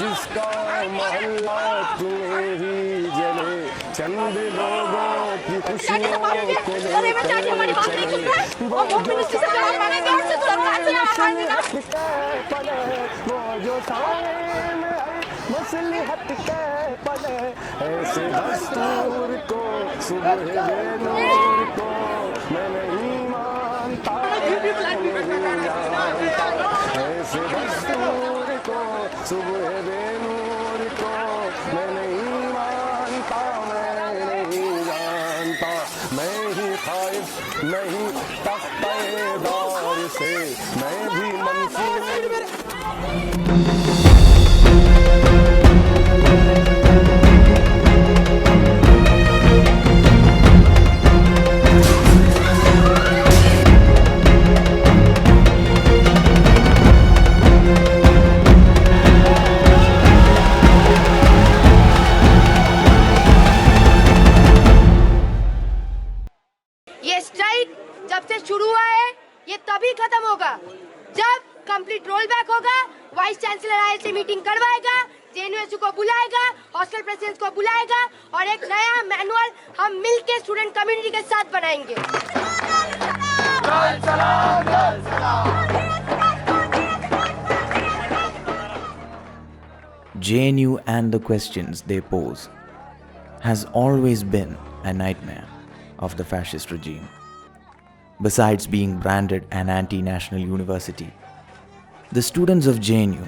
जिसका मोहल्ला तुम्हें ही जले, चंद लोगों की खुशियों को लेकर चले, वो जो साए में मसलहत के पले, ऐसे दस्तूर को सुबह नूर को मैं नहीं मानता, ऐसे दस्तूर को सुबह नूर को मैं नहीं मानता, मैं नहीं जानता, मैं ही खाइफ नहीं तख्तेदार से, मैं भी मंसूर। ये स्ट्राइक जब से शुरू हुआ है ये तभी खत्म होगा जब कंप्लीट रोल बैक होगा, वाइस चांसलर आए से मीटिंग करवाएगा, जेएनयू को बुलाएगा, हॉस्टल प्रेसिडेंट्स को बुलाएगा और एक नया मैनुअल हम मिलके स्टूडेंट कम्युनिटी के साथ बनाएंगे। JNU and the questions they pose has always been a nightmare of the fascist regime. Besides being branded an anti-national university, the students of JNU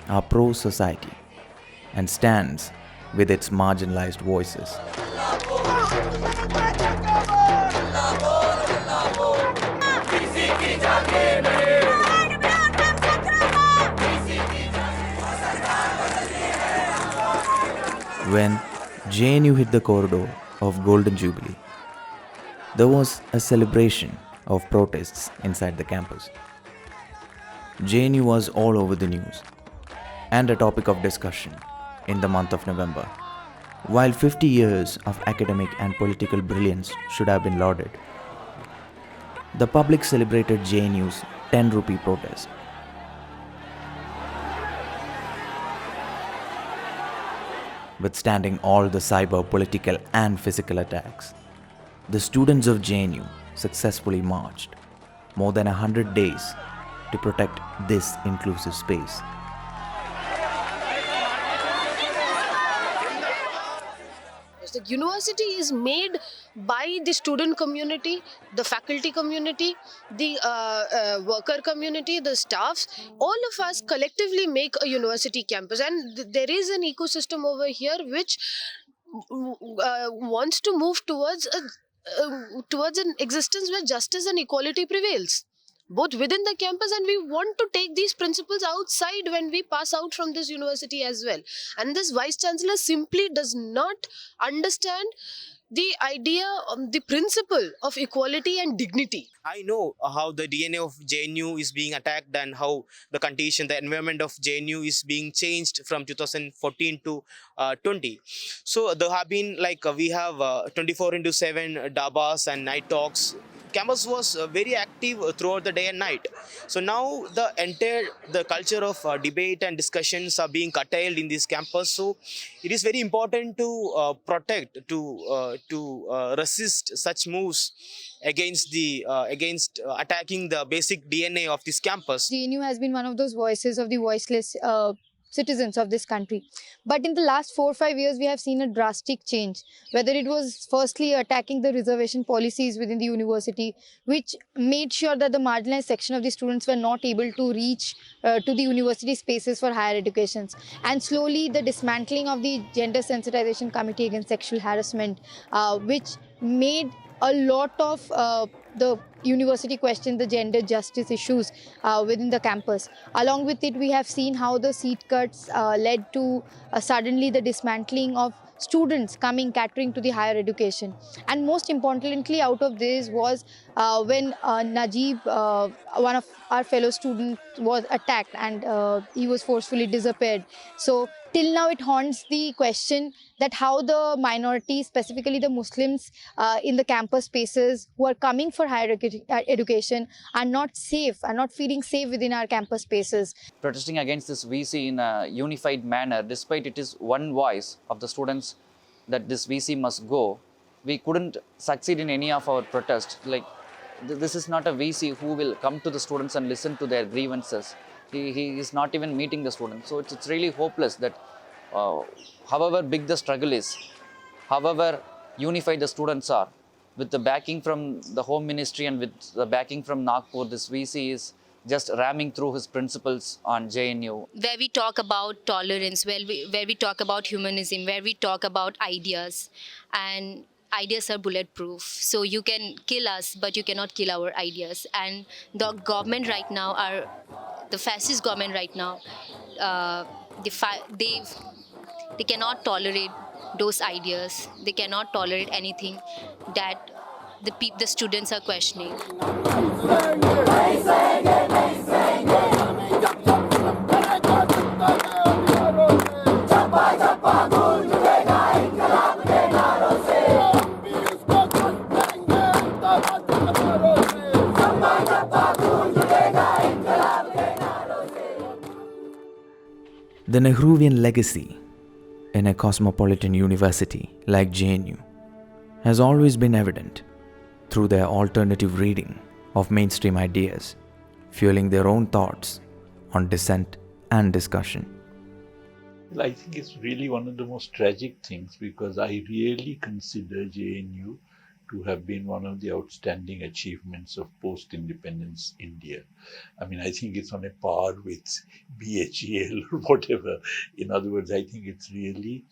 are pro-society and stands with its marginalized voices. When JNU hit the corridor of Golden Jubilee, there was a celebration of protests inside the campus. JNU was all over the news and a topic of discussion in the month of November. While 50 years of academic and political brilliance should have been lauded, the public celebrated JNU's 10 rupee protest. Withstanding all the cyber, political and physical attacks, the students of JNU successfully marched more than 100 days to protect this inclusive space. The university is made by the student community, the faculty community, the worker community, the staffs. All of us collectively make a university campus, and there is an ecosystem over here which wants to move towards an existence where justice and equality prevails, both within the campus, and we want to take these principles outside when we pass out from this university as well. And this vice chancellor simply does not understand the idea, the principle of equality and dignity. I know how the DNA of JNU is being attacked and how the condition, the environment of JNU is being changed from 2014 to 20. So there have been we have 24/7 dabas and night talks. Campus was very active throughout the day and night. So now the culture of debate and discussions are being curtailed in this campus. So it is very important to protect, to resist such moves against attacking the basic DNA of this campus. JNU has been one of those voices of the voiceless citizens of this country. But in the last 4 or 5 years, we have seen a drastic change. Whether it was firstly attacking the reservation policies within the university, which made sure that the marginalized section of the students were not able to reach to the university spaces for higher educations. And slowly the dismantling of the Gender Sensitization Committee Against Sexual Harassment, which made a lot of the university question the gender justice issues within the campus. Along with it, we have seen how the seat cuts led to suddenly the dismantling of students catering to the higher education. And most importantly out of this was when Najib, one of our fellow students, was attacked and he was forcefully disappeared. So till now it haunts the question that how the minorities, specifically the Muslims in the campus spaces who are coming for higher education are not safe, are not feeling safe within our campus spaces. Protesting against this VC in a unified manner, despite it is one voice of the students that this VC must go, we couldn't succeed in any of our protests. Like, this is not a VC who will come to the students and listen to their grievances. He is not even meeting the students. So it's really hopeless that however big the struggle is, however unified the students are, with the backing from the Home Ministry and with the backing from Nagpur, this VC is just ramming through his principles on JNU. Where we talk about tolerance, where we talk about humanism, where we talk about ideas. And ideas are bulletproof. So you can kill us, but you cannot kill our ideas. And the government right now, the fascist government right now, they cannot tolerate those ideas. They cannot tolerate anything that the students are questioning. The Nehruvian legacy in a cosmopolitan university like JNU has always been evident through their alternative reading of mainstream ideas, fueling their own thoughts on dissent and discussion. Well, I think it's really one of the most tragic things, because I really consider JNU to have been one of the outstanding achievements of post-independence India. I mean, I think it's on a par with BHEL or whatever. In other words, I think it's really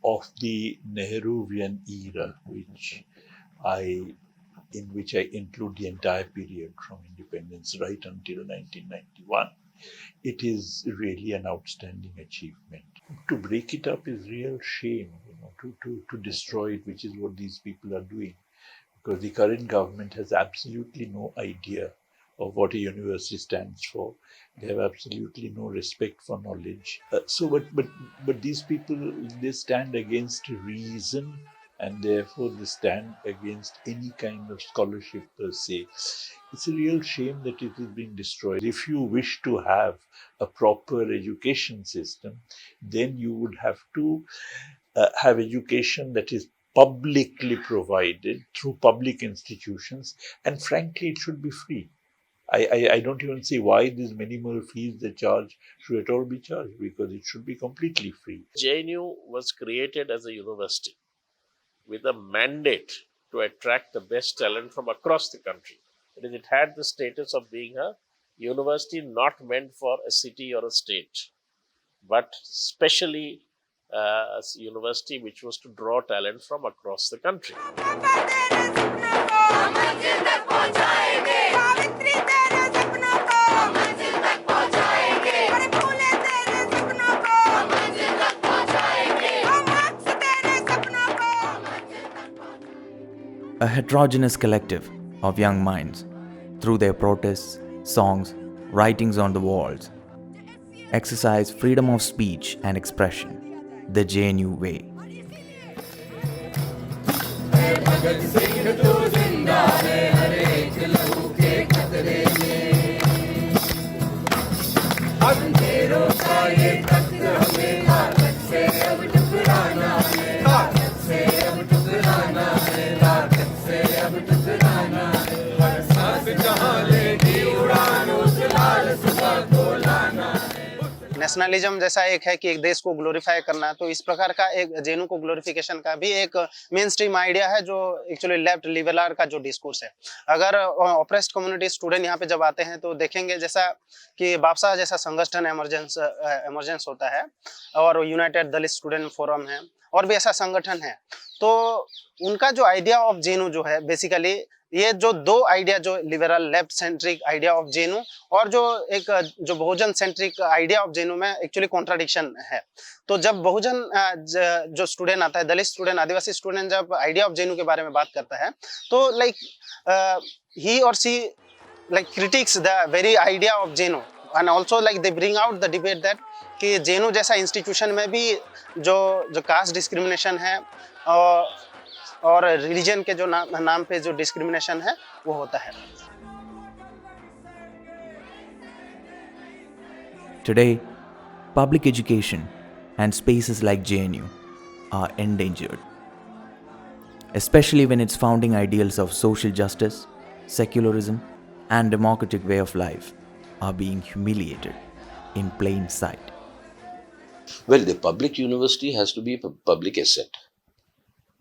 of the Nehruvian era, in which I include the entire period from independence right until 1991. It is really an outstanding achievement. To break it up is real shame, to destroy it, which is what these people are doing. Because the current government has absolutely no idea of what a university stands for. They have absolutely no respect for knowledge. But these people, they stand against reason, and therefore they stand against any kind of scholarship per se. It's a real shame that it is being destroyed. If you wish to have a proper education system, then you would have to have education that is publicly provided through public institutions, and frankly, it should be free. I don't even see why these minimal fees they charge should at all be charged, because it should be completely free. JNU was created as a university with a mandate to attract the best talent from across the country. It had the status of being a university not meant for a city or a state, but specially a university which was to draw talent from across the country. A heterogeneous collective of young minds, through their protests, songs, writings on the walls, exercise freedom of speech and expression, the JNU way. Nationalism जैसा एक है कि एक देश को glorify करना, तो इस प्रकार का एक जेनू को ग्लोरिफिकेशन का भी एक मेन स्ट्रीम आइडिया है, जो एक्चुअली लेफ्ट लिबरल का जो डिस्कोर्स है। अगर ऑप्रेस्ड कम्युनिटी स्टूडेंट यहाँ पे जब आते हैं तो देखेंगे जैसा कि बापसा जैसा संगठन एमरजेंस होता है, और यूनाइटेड दलित स्टूडेंट फोरम है, और भी ऐसा संगठन है। तो उनका जो आइडिया ऑफ जेनू जो है, बेसिकली ये जो दो आइडिया, जो liberal left centric idea of JNU और जो Bahujan centric idea of JNU में एक्चुअली कॉन्ट्राडिक्शन है। तो जब बहुजन जो स्टूडेंट आता है, दलित स्टूडेंट, आदिवासी स्टूडेंट जब आइडिया ऑफ जेनू के बारे में बात करता है, तो he or she critics the very idea of JNU, and also they bring out the debate that कि जेएनयू जैसा इंस्टीट्यूशन में भी जो कास्ट डिस्क्रिमिनेशन है और रिलीजन के जो नाम पे जो डिस्क्रिमिनेशन है वो होता है। Today, public education and spaces like JNU are endangered, especially when its founding ideals of social justice, secularism, and democratic way of life are being humiliated in plain sight. Well, the public university has to be a public asset.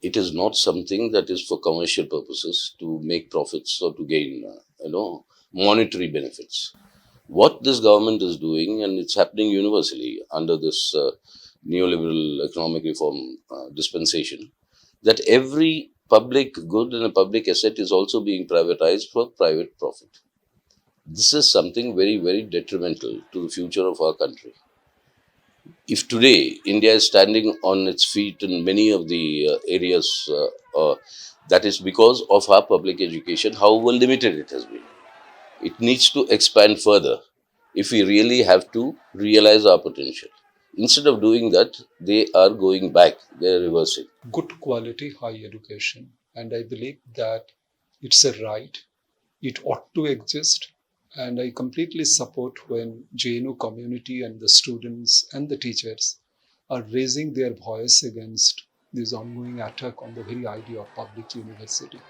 It is not something that is for commercial purposes to make profits or to gain, monetary benefits. What this government is doing, and it's happening universally under this neoliberal economic reform dispensation, that every public good and a public asset is also being privatized for private profit. This is something very, very detrimental to the future of our country. If today India is standing on its feet in many of the areas, that is because of our public education, however limited it has been. It needs to expand further if we really have to realize our potential. Instead of doing that, they are going back, they are reversing. Good quality high education, and I believe that it's a right, it ought to exist, and I completely support when JNU community and the students and the teachers are raising their voice against this ongoing attack on the very idea of public university.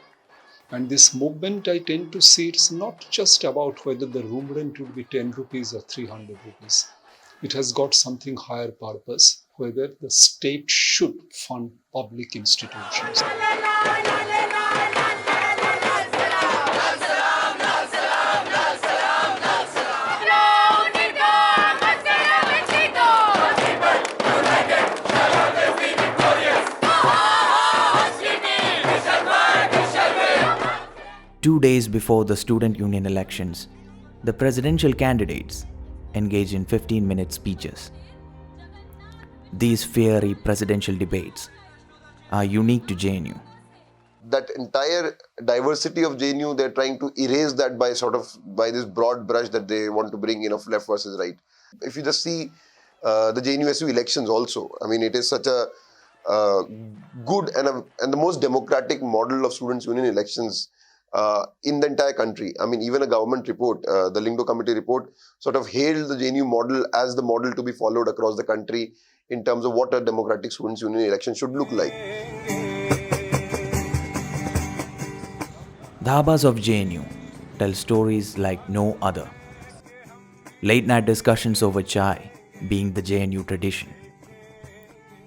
And this movement, I tend to see it's not just about whether the room rent would be 10 rupees or 300 rupees. It has got something higher purpose, whether the state should fund public institutions. 2 days before the student union elections, the presidential candidates engaged in 15-minute speeches. These fiery presidential debates are unique to JNU. That entire diversity of JNU, they're trying to erase that by this broad brush that they want to bring in of left versus right. If you just see the JNUSU elections also, I mean, it is such a good and the most democratic model of students' union elections in the entire country. I mean, even a government report, the Lingdo Committee report, sort of hailed the JNU model as the model to be followed across the country in terms of what a democratic students' union election should look like. Dhabas of JNU tell stories like no other. Late night discussions over chai being the JNU tradition.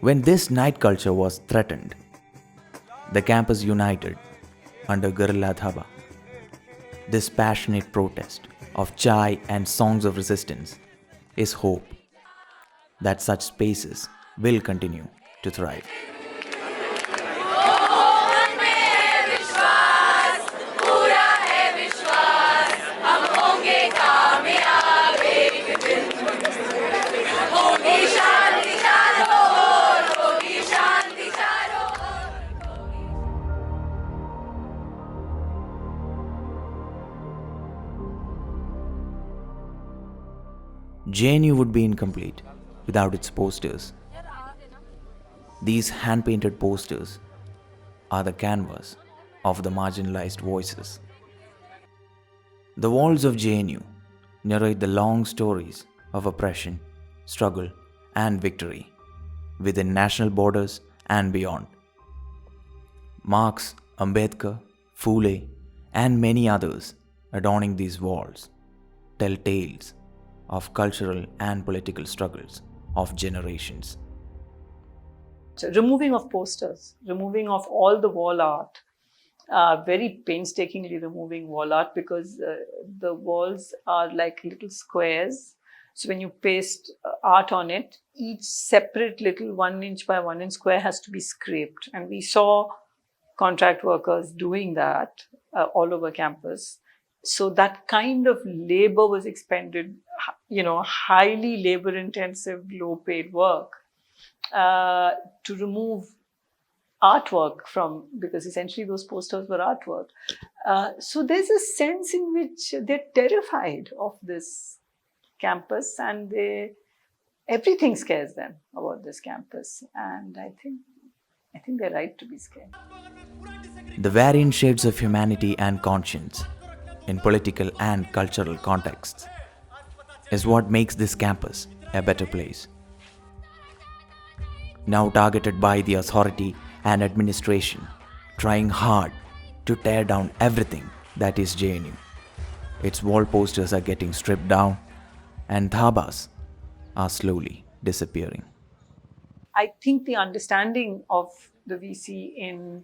When this night culture was threatened, the campus united under Guerrilla Dhaba. This passionate protest of chai and songs of resistance is hope that such spaces will continue to thrive. JNU would be incomplete without its posters. These hand-painted posters are the canvas of the marginalized voices. The walls of JNU narrate the long stories of oppression, struggle, and victory within national borders and beyond. Marx, Ambedkar, Phule, and many others adorning these walls tell tales of cultural and political struggles of generations. Removing of posters, removing of all the wall art, very painstakingly removing wall art, because the walls are like little squares. So when you paste art on it, each separate little 1 inch by 1 inch square has to be scraped. And we saw contract workers doing that all over campus. So that kind of labor was expended, highly labor intensive, low paid work to remove artwork from, because essentially those posters were artwork. So there's a sense in which they're terrified of this campus, and they everything scares them about this campus, and I think they're right to be scared. The varying shades of humanity and conscience in political and cultural contexts is what makes this campus a better place. Now targeted by the authority and administration, trying hard to tear down everything that is JNU. Its wall posters are getting stripped down and dhabas are slowly disappearing. I think the understanding of the VC in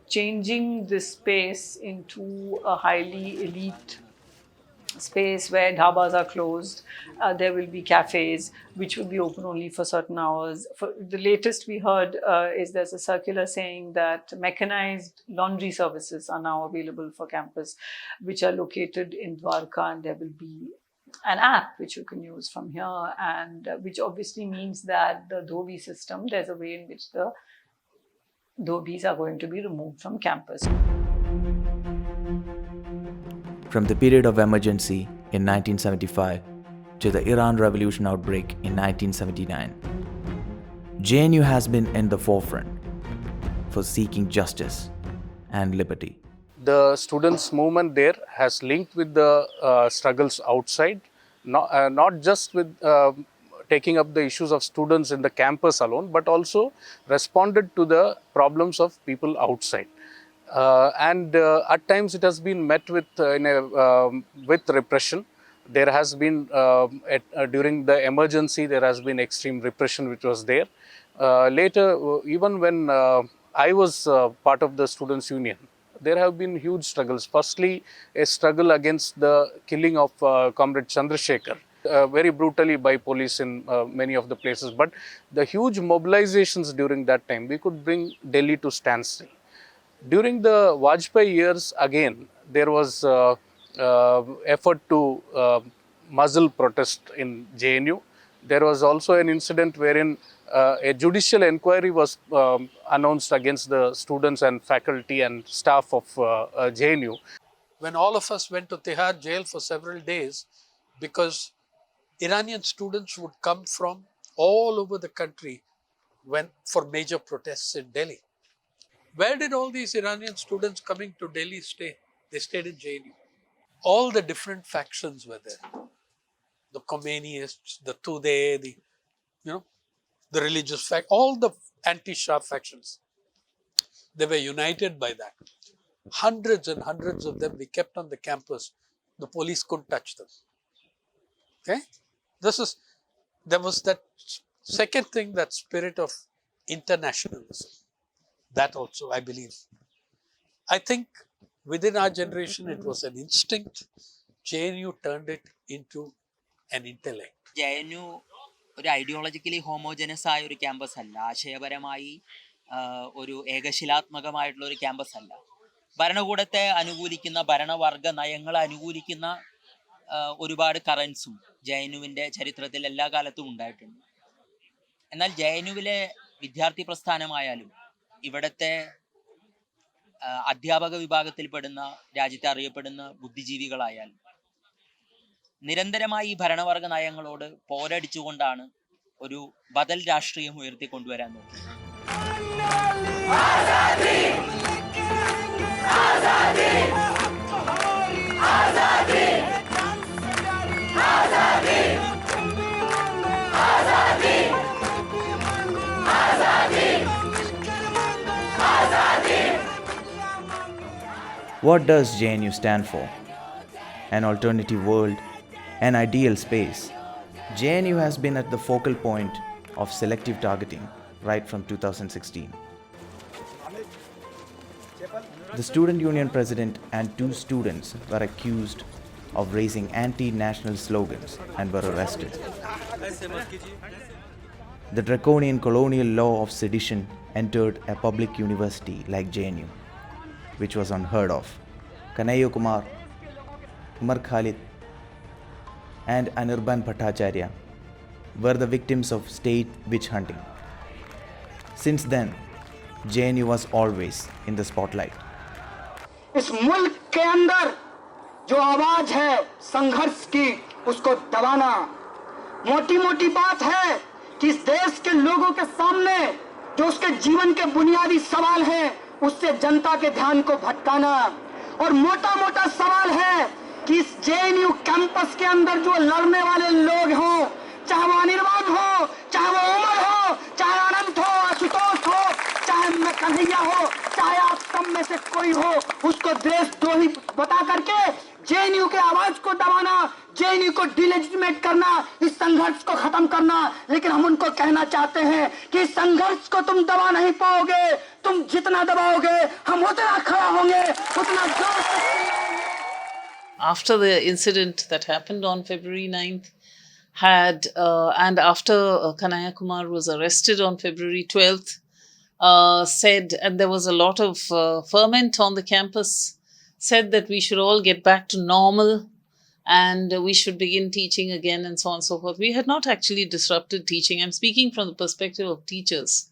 changing this space into a highly elite space where dhabas are closed, there will be cafes which will be open only for certain hours. For the latest we heard is there's a circular saying that mechanized laundry services are now available for campus, which are located in Dwarka, and there will be an app which you can use from here, and which obviously means that the dhobi system, there's a way in which the dhobis are going to be removed from campus. From the period of emergency in 1975 to the Iran Revolution outbreak in 1979, JNU has been in the forefront for seeking justice and liberty. The students' movement there has linked with the struggles outside, not just with taking up the issues of students in the campus alone, but also responded to the problems of people outside. And at times it has been met with with repression. There has been during the emergency there has been extreme repression which was there. Later, even when I was part of the students' union, there have been huge struggles. Firstly, a struggle against the killing of Comrade Chandrasekhar, very brutally by police in many of the places. But the huge mobilizations during that time, we could bring Delhi to standstill. During the Vajpayee years, again, there was effort to muzzle protest in JNU. There was also an incident wherein a judicial inquiry was announced against the students and faculty and staff of JNU. When all of us went to Tihar jail for several days, because Iranian students would come from all over the country for major protests in Delhi. Where did all these Iranian students coming to Delhi stay? They stayed in JNU. All the different factions were there. The Khomeinists, the Tudeh, the religious fact, all the anti-Shah factions. They were united by that. Hundreds and hundreds of them we kept on the campus. The police couldn't touch them. Okay? There was that second thing, that spirit of internationalism. That also, I believe. I think within our generation, it was an instinct. JNU turned it into an intellect. JNU ഒരു ideologically homogeneous ആയ ഒരു campus അല്ല, ആശയപരമായി ഒരു ഏകശിലാത്മകമായിട്ടുള്ള ഒരു campus അല്ല. ഭരണകൂടത്തെ അനുകൂലിക്കുന്ന, ഭരണവർഗ നയങ്ങളെ അനുകൂലിക്കുന്ന ഒരുപാട് കറൻസും JNUവിൻ്റെ ചരിത്രത്തിൽ എല്ലാ കാലത്തും ഉണ്ടായിട്ടുണ്ട്. എന്നാൽ JNUവിലെ വിദ്യാർത്ഥി പ്രസ്ഥാനമായാലും ഇവിടുത്തെ അധ്യാപക വിഭാഗത്തിൽപ്പെടുന്ന, രാജ്യത്തെ അറിയപ്പെടുന്ന ബുദ്ധിജീവികളായാലും നിരന്തരമായി ഈ ഭരണവർഗ നയങ്ങളോട് പോരടിച്ചുകൊണ്ടാണ് ഒരു ബദൽ രാഷ്ട്രീയം ഉയർത്തിക്കൊണ്ടുവരാൻ നോക്കുന്നത്. What does JNU stand for? An alternative world, an ideal space. JNU has been at the focal point of selective targeting right from 2016. The student union president and 2 students were accused of raising anti-national slogans and were arrested. The draconian colonial law of sedition entered a public university like JNU, which was unheard of. Kanaiya Kumar, Umar Khalid, and Anirban Bhattacharya were the victims of state witch hunting. Since then, JNU was always in the spotlight. इस मुल्क के अंदर जो आवाज है संघर्ष की, उसको दबाना, मोटी मोटी बात है कि इस देश के लोगों के सामने जो उसके जीवन के बुनियादी सवाल हैं उससे जनता के ध्यान को भटकाना, और मोटा मोटा सवाल है कि इस जेएनयू कैंपस के अंदर जो लड़ने वाले लोग हों, चाहे वो अनिर्बाण हो, चाहे वो उमर हो, चाहे अनंत हो, आशुतोष हो, चाहे मैं कन्हैया हो, चाहे आप सब में से कोई हो, उसको देशद्रोही बता करके जेएनयू के आवाज को दबाना, जेएनयू को डिलेजिटिमेट करना, इस संघर्ष को खत्म करना। लेकिन हम उनको कहना चाहते हैं कि इस संघर्ष को तुम दबा नहीं पाओगे, तुम जितना दबाओगे हम उतना खड़ा होंगे, उतना जोर से। After the incident that happened on February 9th, and after Kanhaiya Kumar was arrested on February 12th, said, and there was a lot of ferment on the campus, said that we should all get back to normal and we should begin teaching again and so on and so forth. We had not actually disrupted teaching. I'm speaking from the perspective of teachers.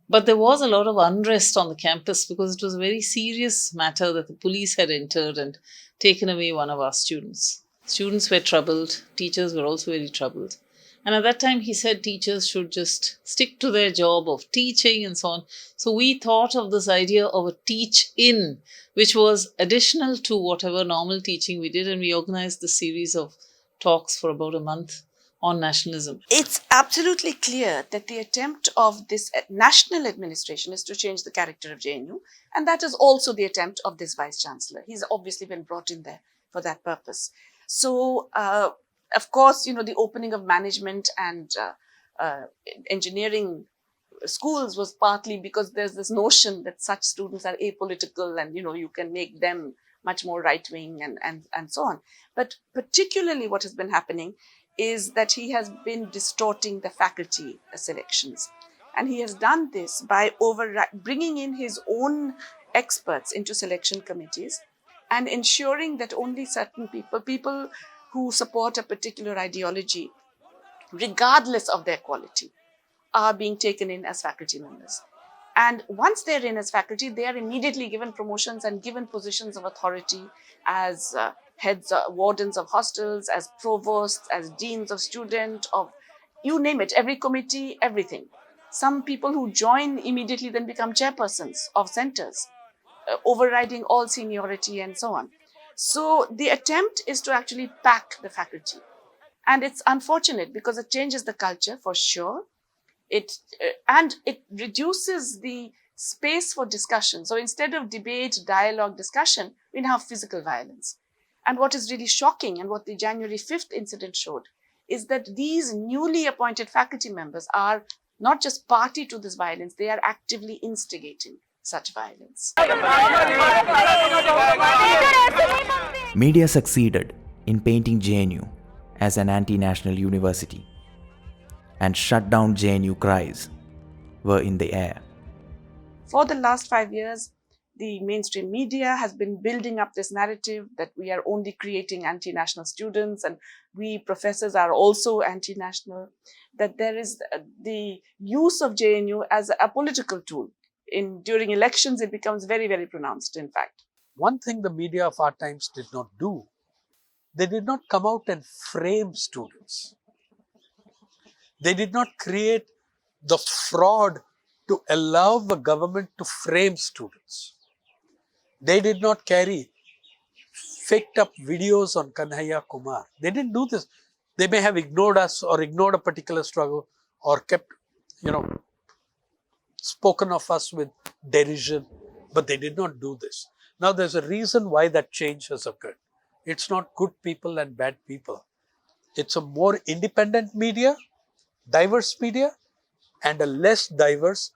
But there was a lot of unrest on the campus because it was a very serious matter that the police had entered and taken away one of our students. Students were troubled. Teachers were also very troubled. And at that time, he said teachers should just stick to their job of teaching and so on. So we thought of this idea of a teach-in, which was additional to whatever normal teaching we did. And we organized this series of talks for about a month on nationalism. It's absolutely clear that the attempt of this national administration is to change the character of JNU. And that is also the attempt of this Vice-Chancellor. He's obviously been brought in there for that purpose. So, of course, you know, the opening of management and engineering schools was partly because there's this notion that such students are apolitical and, you know, you can make them much more right-wing and so on. But particularly what has been happening is that he has been distorting the faculty selections. And he has done this by bringing in his own experts into selection committees and ensuring that only certain people who support a particular ideology, regardless of their quality, are being taken in as faculty members. And once they're in as faculty, they are immediately given promotions and given positions of authority as heads, wardens of hostels, as provosts, as deans of student, of you name it, every committee, everything. Some people who join immediately then become chairpersons of centers, overriding all seniority and so on. So the attempt is to actually pack the faculty. And it's unfortunate because it changes the culture for sure. And it reduces the space for discussion. So instead of debate, dialogue, discussion, we now have physical violence. And what is really shocking and what the January 5th incident showed is that these newly appointed faculty members are not just party to this violence, they are actively instigating such violence. Media succeeded in painting JNU as an anti-national university, and shut down JNU cries were in the air. For the last 5 years, the mainstream media has been building up this narrative that we are only creating anti-national students and we professors are also anti-national, that there is the use of JNU as a political tool. During elections, it becomes very, very pronounced, in fact. One thing the media of our times did not do, they did not come out and frame students. They did not create the fraud to allow the government to frame students. They did not carry faked up videos on Kanhaiya Kumar. They didn't do this. They may have ignored us or ignored a particular struggle or kept, spoken of us with derision, but they did not do this. Now there's a reason why that change has occurred. It's not good people and bad people. It's a more independent media, diverse media, and a less diverse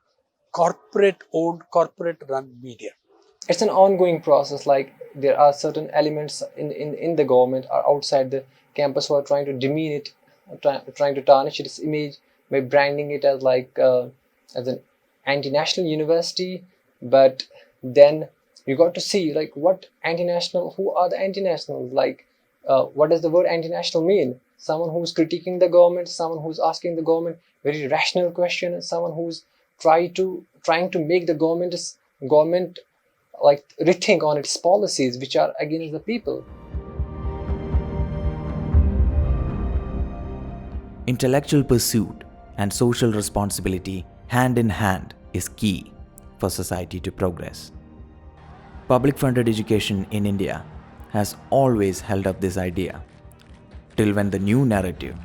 corporate-owned, corporate-run media. It's an ongoing process. Like there are certain elements in the government or outside the campus who are trying to demean it, trying to tarnish its image by branding it as as an anti-national university. But then you got to see what anti-national, who are the anti-nationals? What does the word anti-national mean? Someone who's critiquing the government, someone who's asking the government very rational questions, someone who's trying to make the government rethink on its policies which are against the people. Intellectual pursuit and social responsibility hand in hand is key for society to progress. Public funded education in India has always held up this idea, till when the new narrative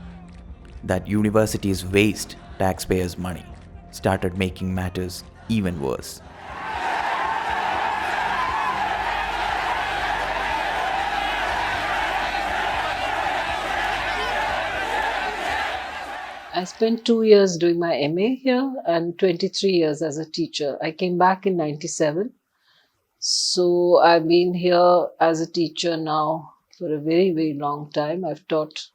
that universities waste taxpayers' money started making matters even worse. I spent 2 years doing my MA here and 23 years as a teacher. I came back in 97. So I've been here as a teacher now for a very, very long time. I've taught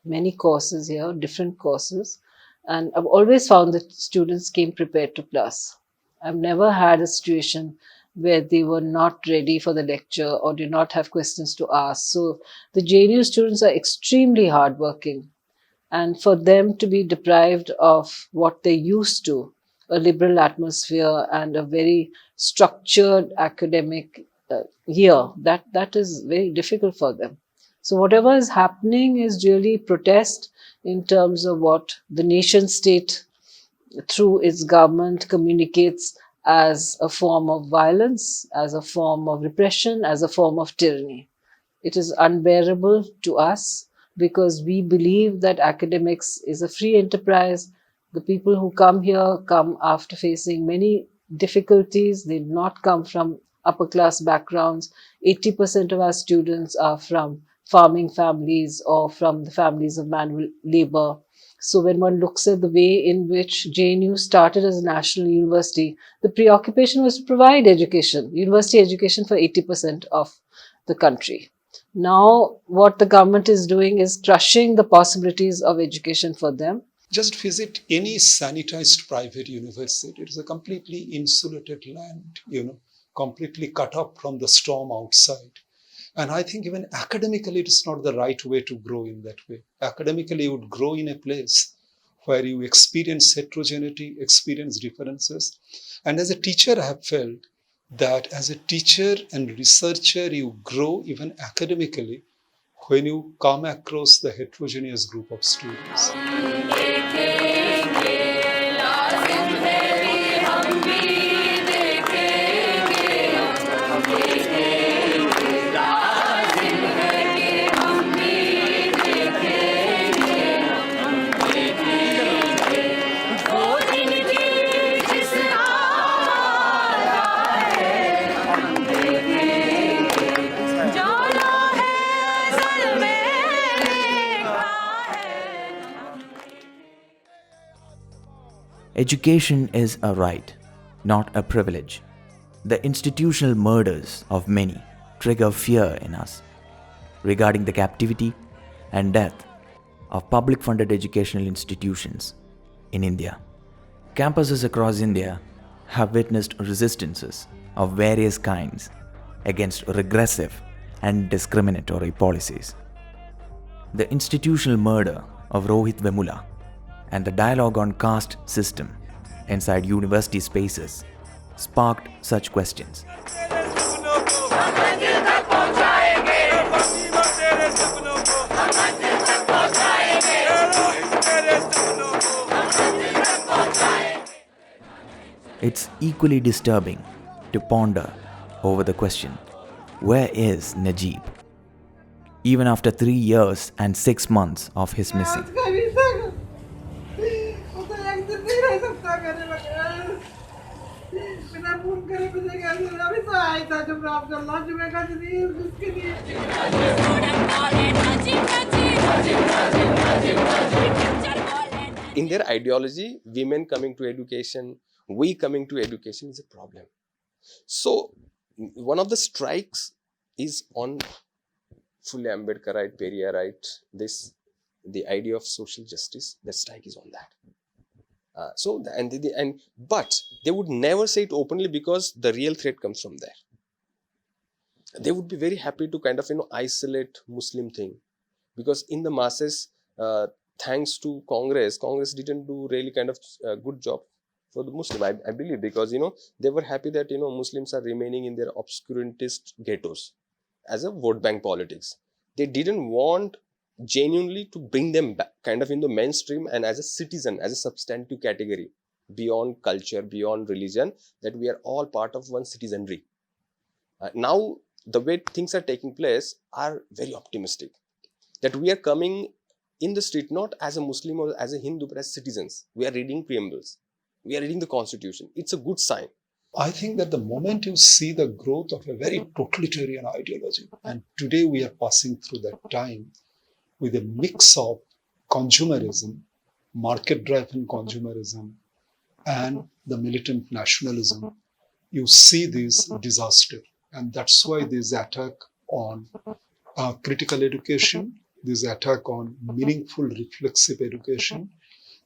many courses here, different courses. And I've always found that students came prepared to class. I've never had a situation where they were not ready for the lecture or did not have questions to ask. So the JNU students are extremely hardworking. And for them to be deprived of what they used to, a liberal atmosphere and a very structured academic year, that is very difficult for them. So whatever is happening is really protest in terms of what the nation state through its government communicates as a form of violence, as a form of repression, as a form of tyranny. It is unbearable to us because we believe that academics is a free enterprise. The people who come here come after facing many difficulties. They do not come from upper class backgrounds. 80% of our students are from farming families or from the families of manual labor. So when one looks at the way in which JNU started as a national university, the preoccupation was to provide education, university education for 80% of the country. Now, what the government is doing is crushing the possibilities of education for them. Just visit any sanitized private university. It is a completely insulated land, completely cut up from the storm outside. And I think even academically, it is not the right way to grow in that way. Academically, you would grow in a place where you experience heterogeneity, experience differences. And as a teacher, I have felt that as a teacher and researcher, you grow even academically when you come across the heterogeneous group of students. Education is a right, not a privilege. The institutional murders of many trigger fear in us regarding the captivity and death of public funded educational institutions in India. Campuses across India have witnessed resistances of various kinds against regressive and discriminatory policies. The institutional murder of Rohit Vemula and the dialogue on caste system inside university spaces sparked such questions. It's equally disturbing to ponder over the question, where is Najib? Even after 3 years and 6 months of his missing. In their ideology, women coming to education, we coming to education is a problem. So, one of the strikes is on fully Ambedkarite, Periyarite, the idea of social justice. The strike is on that. But they would never say it openly because the real threat comes from there. They would be very happy to kind of isolate Muslim thing, because in the masses, thanks to Congress didn't do really kind of good job for the Muslim. I believe because they were happy that Muslims are remaining in their obscurantist ghettos as a vote bank politics. They didn't want genuinely to bring them back kind of in the mainstream and as a citizen, as a substantive category, beyond culture, beyond religion, that we are all part of one citizenry. Now the way things are taking place are very optimistic, that we are coming in the street not as a Muslim or as a Hindu, but as citizens. We are reading preambles, we are reading the constitution. It's a good sign. I think that the moment you see the growth of a very totalitarian ideology, and today we are passing through that time with a mix of consumerism, market-driven consumerism, and the militant nationalism, you see this disaster. And that's why this attack on critical education, this attack on meaningful reflexive education,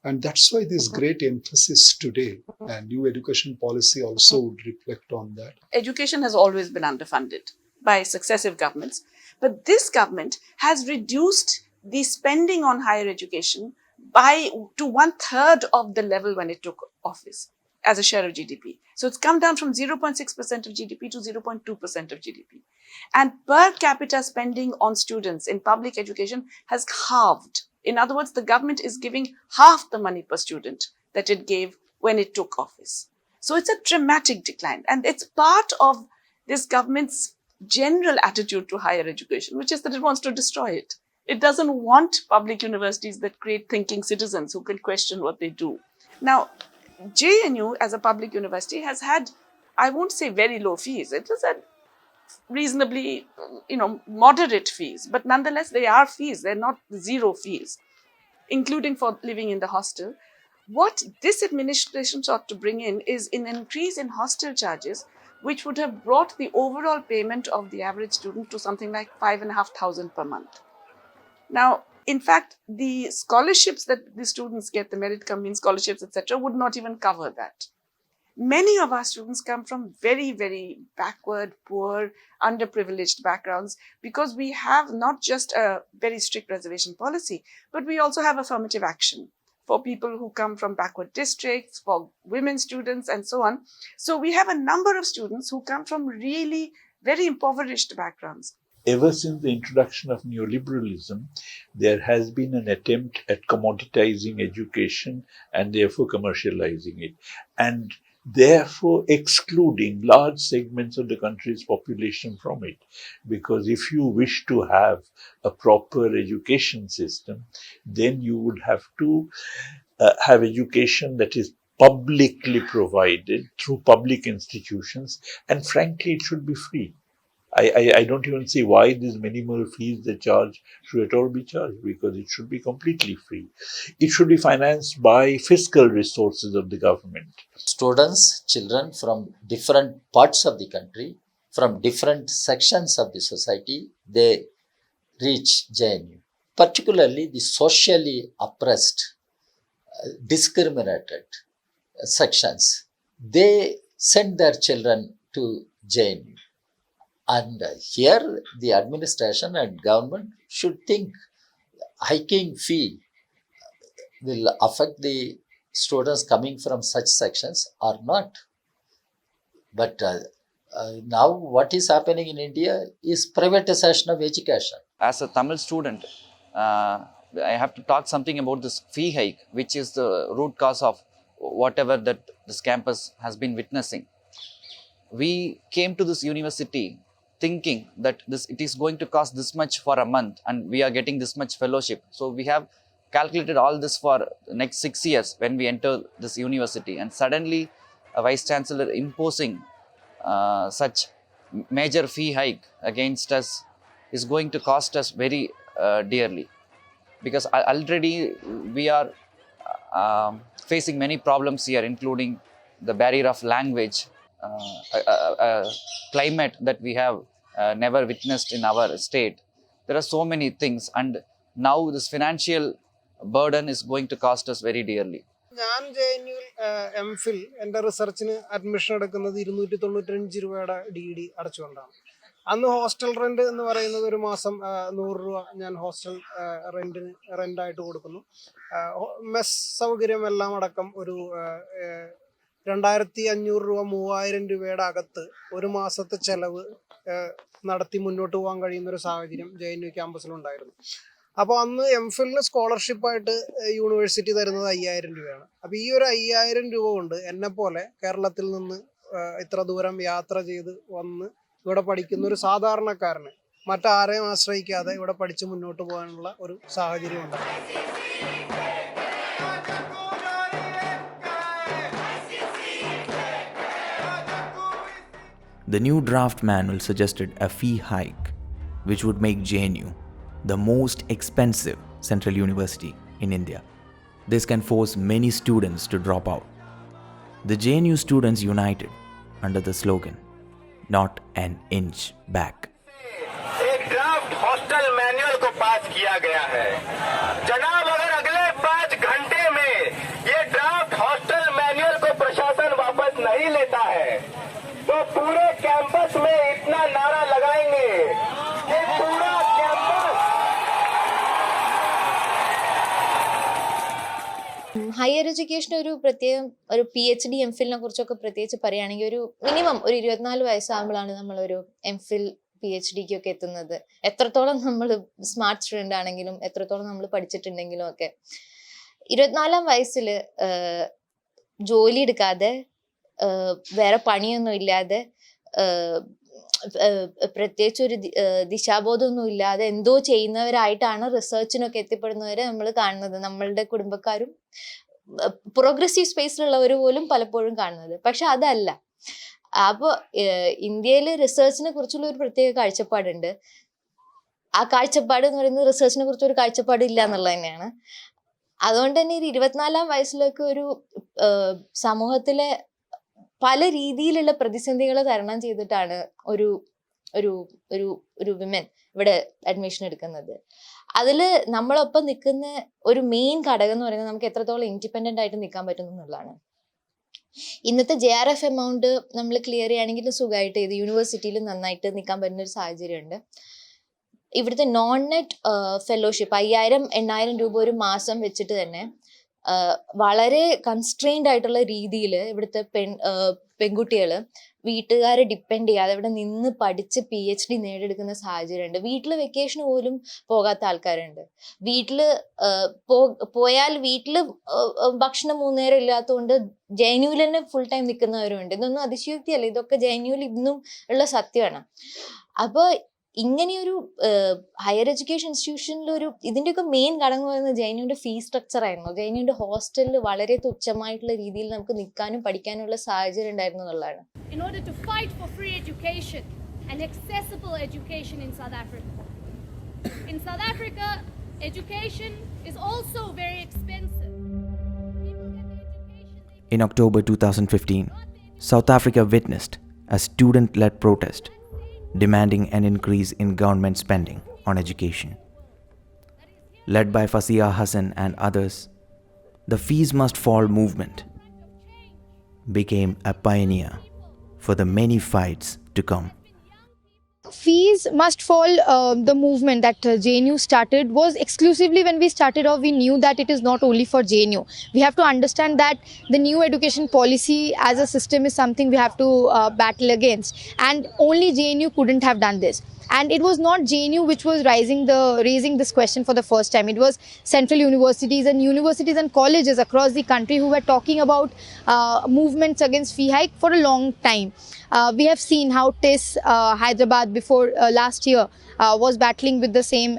and that's why this great emphasis today, and new education policy also would reflect on that. Education has always been underfunded by successive governments, but this government has reduced the spending on higher education to 1/3 of the level when it took office as a share of GDP. So it's come down from 0.6% of GDP to 0.2% of GDP. And per capita spending on students in public education has halved. In other words, the government is giving half the money per student that it gave when it took office. So it's a dramatic decline. And it's part of this government's general attitude to higher education, which is that it wants to destroy it. It doesn't want public universities that create thinking citizens who can question what they do. Now, JNU as a public university has had, I won't say very low fees. It has had reasonably, moderate fees, but nonetheless, they are fees. They're not zero fees, including for living in the hostel. What this administration sought to bring in is an increase in hostel charges, which would have brought the overall payment of the average student to something like 5,500 per month. Now, in fact, the scholarships that the students get, the merit cum scholarships, etc., would not even cover that. Many of our students come from very, very backward, poor, underprivileged backgrounds because we have not just a very strict reservation policy, but we also have affirmative action for people who come from backward districts, for women students, and so on. So we have a number of students who come from really very impoverished backgrounds. Ever since the introduction of neoliberalism, there has been an attempt at commoditizing education and therefore commercializing it, and therefore excluding large segments of the country's population from it. Because if you wish to have a proper education system, then you would have to have education that is publicly provided through public institutions, and frankly, it should be free. I don't even see why these minimal fees they charge should at all be charged, because it should be completely free. It should be financed by fiscal resources of the government. Students, children from different parts of the country, from different sections of the society, they reach JNU. Particularly the socially oppressed, discriminated sections, they send their children to JNU. And here the administration and government should think hiking fee will affect the students coming from such sections or not. But now what is happening in India is privatization of education. As a Tamil student, I have to talk something about this fee hike, which is the root cause of whatever that this campus has been witnessing. We came to this university thinking that it is going to cost this much for a month and we are getting this much fellowship. So we have calculated all this for the next 6 years when we enter this university, and suddenly a vice chancellor imposing such major fee hike against us is going to cost us very dearly, because already we are facing many problems here, including the barrier of language, climate that we have never witnessed in our state. There are so many things, and now this financial burden is going to cost us very dearly. ഞാൻ JNU MPhil എൻ്റെ റിസർച്ചിന് admission എടുക്കുന്നത് 295 രൂപയുടെ DD അടച്ചുകൊണ്ടാണ്. അന്ന് hostel rent എന്ന് പറയുന്നത് ഒരു മാസം 100 രൂപ ഞാൻ ഹോസ്റ്റൽ റെന്റായിട്ട് കൊടുക്കുന്നു. മെസ് സൗകര്യം എല്ലാം അടക്കം ഒരു 2500 രൂപ 3000 രൂപയുടെ അകത്ത് ഒരു മാസത്തെ ചെലവ് നടത്തി മുന്നോട്ട് പോകാൻ കഴിയുന്ന ഒരു സാഹചര്യം JNU ക്യാമ്പസിലുണ്ടായിരുന്നു. അപ്പോൾ അന്ന് എംഫിലിന് സ്കോളർഷിപ്പായിട്ട് യൂണിവേഴ്സിറ്റി തരുന്നത് 5,000 രൂപയാണ്. അപ്പോൾ ഈ ഒരു 5,000 രൂപ കൊണ്ട് എന്നെപ്പോലെ കേരളത്തിൽ നിന്ന് ഇത്ര ദൂരം യാത്ര ചെയ്ത് വന്ന് ഇവിടെ പഠിക്കുന്ന ഒരു സാധാരണക്കാരന് മറ്റാരെയും ആശ്രയിക്കാതെ ഇവിടെ പഠിച്ച് മുന്നോട്ട് പോകാനുള്ള ഒരു സാഹചര്യം ഉണ്ടായി. The new draft manual suggested a fee hike, which would make JNU the most expensive central university in India. This can force many students to drop out. The JNU students united under the slogan, "Not an inch back." एक draft hostel manual को पास किया गया है जनाब. अगर अगले 5 घंटे में ये ड्राफ्ट हॉस्टल मैनुअल को प्रशासन वापस नहीं लेता है तो पूरे कैंपस में इतना नारा लगाएंगे कि पूरा कैंपस. ഹയർ എഡ്യൂക്കേഷൻ ഒരു പ്രത്യേകം ഒരു PhD MPhil കുറിച്ചൊക്കെ പ്രത്യേകിച്ച് പറയുകയാണെങ്കിൽ ഒരു മിനിമം ഒരു 24 വയസ്സാകുമ്പോഴാണ് നമ്മളൊരു MPhil PhD ഒക്കെ എത്തുന്നത്. എത്രത്തോളം നമ്മൾ സ്മാർട്ട് സ്റ്റുഡൻ്റ് ആണെങ്കിലും എത്രത്തോളം നമ്മൾ പഠിച്ചിട്ടുണ്ടെങ്കിലും ഒക്കെ 24-ാം വയസ്സിൽ ജോലി എടുക്കാതെ വേറെ പണിയൊന്നും ഇല്ലാതെ പ്രത്യേകിച്ച് ഒരു ദിശാബോധമൊന്നും ഇല്ലാതെ എന്തോ ചെയ്യുന്നവരായിട്ടാണ് റിസർച്ചിനൊക്കെ എത്തിപ്പെടുന്നവരെ നമ്മൾ കാണുന്നത്. നമ്മളുടെ കുടുംബക്കാരും പ്രോഗ്രസീവ് സ്പേസിലുള്ളവർ പോലും പലപ്പോഴും കാണുന്നത്. പക്ഷെ അതല്ല. അപ്പോൾ ഇന്ത്യയിൽ റിസർച്ചിനെ കുറിച്ചുള്ള ഒരു പ്രത്യേക കാഴ്ചപ്പാടുണ്ട്. ആ കാഴ്ചപ്പാട് എന്ന് പറയുന്നത് റിസർച്ചിനെ കുറിച്ച് ഒരു കാഴ്ചപ്പാട് ഇല്ല എന്നുള്ളത് തന്നെയാണ്. അതുകൊണ്ട് തന്നെ ഒരു 24-ാം വയസ്സിലൊക്കെ ഒരു സമൂഹത്തിലെ പല രീതിയിലുള്ള പ്രതിസന്ധികളെ തരണം ചെയ്തിട്ടാണ് ഒരു ഒരു ഒരു ഒരു വിമൻ ഇവിടെ അഡ്മിഷൻ എടുക്കുന്നത്. അതിൽ നമ്മളൊപ്പം നിൽക്കുന്ന ഒരു മെയിൻ ഘടകം എന്ന് പറയുന്നത് നമുക്ക് എത്രത്തോളം ഇൻഡിപെൻഡൻ്റ് ആയിട്ട് നിൽക്കാൻ പറ്റുന്നു എന്നുള്ളതാണ്. ഇന്നത്തെ JRF എമൗണ്ട് നമ്മൾ ക്ലിയർ ചെയ്യുകയാണെങ്കിൽ സുഖമായിട്ട് ഇത് യൂണിവേഴ്സിറ്റിയിൽ നന്നായിട്ട് നിൽക്കാൻ പറ്റുന്ന ഒരു സാഹചര്യമുണ്ട്. ഇവിടുത്തെ നോൺ നെറ്റ് ഫെലോഷിപ്പ് 5,000-8,000 രൂപ ഒരു മാസം വെച്ചിട്ട് തന്നെ വളരെ കൺസ്ട്രെയിൻഡ് ആയിട്ടുള്ള രീതിയിൽ ഇവിടുത്തെ പെൺകുട്ടികൾ വീട്ടുകാരെ ഡിപ്പെൻഡ് ചെയ്യാതെ ഇവിടെ നിന്ന് പഠിച്ച് PhD നേടിയെടുക്കുന്ന സാഹചര്യമുണ്ട്. വീട്ടിൽ വെക്കേഷന് പോലും പോകാത്ത ആൾക്കാരുണ്ട്. വീട്ടിൽ പോയാൽ വീട്ടിൽ ഭക്ഷണം 3 നേരം ഇല്ലാത്തതുകൊണ്ട് JNUവിൽ തന്നെ ഫുൾ ടൈം നിൽക്കുന്നവരുണ്ട്. ഇതൊന്നും അതിശയോക്തിയല്ല, ഇതൊക്കെ JNUവിൽ ഇന്നും ഉള്ള സത്യമാണ്. അപ്പോൾ ഇങ്ങനെയൊരു ഹയർ എഡ്യൂക്കേഷൻ ഇൻസ്റ്റിറ്റ്യൂഷനിൽ ഒരു ഇതിൻ്റെയൊക്കെ മെയിൻ ഘടകം പറയുന്നത് JNUവിൻ്റെ ഫീസ് സ്ട്രക്ചർ ആയിരുന്നു. JNUവിൻ്റെ ഹോസ്റ്റലിൽ വളരെ തുച്ഛമായിട്ടുള്ള രീതിയിൽ നമുക്ക് നിൽക്കാനും പഠിക്കാനുള്ള സാഹചര്യം ഉണ്ടായിരുന്നു എന്നുള്ളതാണ്. In order to fight for free education and accessible education in South Africa. In South Africa, education is also very expensive. In October 2015, South Africa witnessed a student-led protest demanding an increase in government spending on education. Led by Fasiya Hassan and others, the Fees Must Fall movement became a pioneer for the many fights to come. Fees Must Fall, the movement that JNU started, was exclusively when we started off, we knew that it is not only for JNU. We have to understand that the new education policy as a system is something we have to battle against, and only JNU couldn't have done this. And it was not JNU which was raising this question for the first time. It was central universities and colleges across the country who were talking about movements against fee hike for a long time. We have seen how TIS Hyderabad before last year was battling with the same